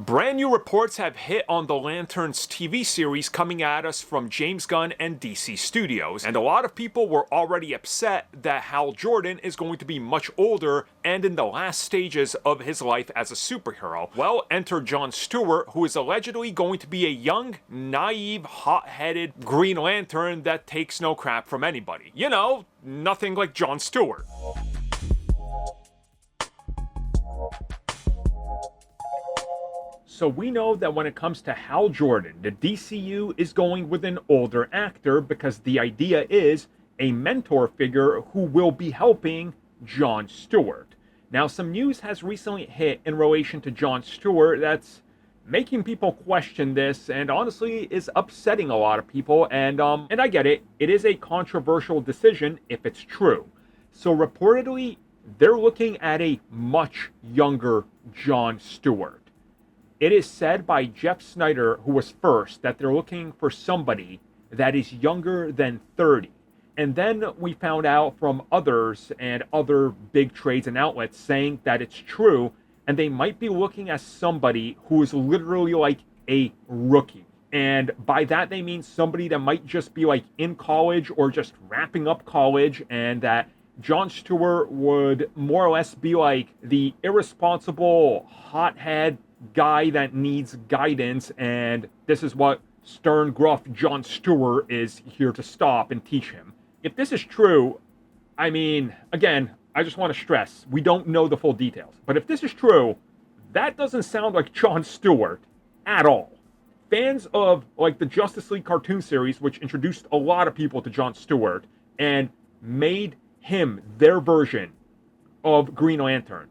Brand new reports have hit on the Lanterns TV series coming at us from James Gunn and DC Studios, and a lot of people were already upset that Hal Jordan is going to be much older and in the last stages of his life as a superhero. Well, enter John Stewart, who is allegedly going to be a young, naive, hot-headed Green Lantern that takes no crap from anybody. You know, nothing like John Stewart. So we know that when it comes to Hal Jordan, the DCU is going with an older actor because the idea is a mentor figure who will be helping John Stewart. Now, some news has recently hit in relation to John Stewart that's making people question this and honestly is upsetting a lot of people, and I get it. It is a controversial decision if it's true. So reportedly, they're looking at a much younger John Stewart. It is said by Jeff Snyder, who was first, that they're looking for somebody that is younger than 30. And then we found out from others and other big trades and outlets saying that it's true, and they might be looking at somebody who is literally like a rookie. And by that they mean somebody that might just be like in college or just wrapping up college, and that John Stewart would more or less be like the irresponsible hothead guy that needs guidance, and this is what stern, gruff John Stewart is here to stop and teach him. If this is true, I mean, again, I just want to stress, we don't know the full details. But if this is true, that doesn't sound like John Stewart at all. Fans of like the Justice League cartoon series, which introduced a lot of people to John Stewart and made him their version of Green Lantern,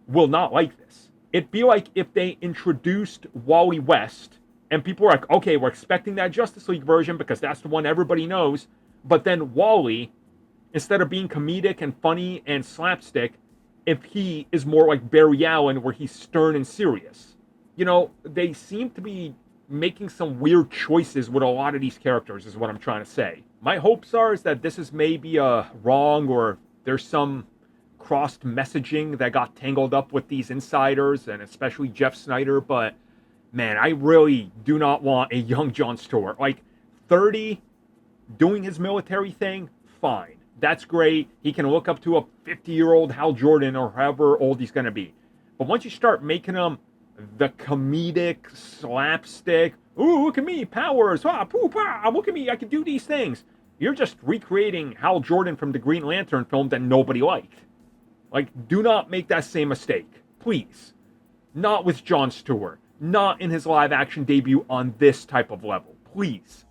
will not like this. It'd be like if they introduced Wally West and people were like, okay, we're expecting that Justice League version because that's the one everybody knows. But then Wally, instead of being comedic and funny and slapstick, if he is more like Barry Allen where he's stern and serious. You know, they seem to be making some weird choices with a lot of these characters is what I'm trying to say. My hopes are is that this is maybe wrong, or there's some crossed messaging that got tangled up with these insiders and especially Jeff Snyder, but man, I really do not want a young John Stewart. Like 30, doing his military thing, fine. That's great. He can look up to a 50-year-old Hal Jordan or however old he's going to be. But once you start making him the comedic slapstick, ooh, look at me, powers, ah, poo, pa, look at me, I can do these things. You're just recreating Hal Jordan from the Green Lantern film that nobody liked. Like, do not make that same mistake. Please. Not with John Stewart. Not in his live-action debut on this type of level. Please.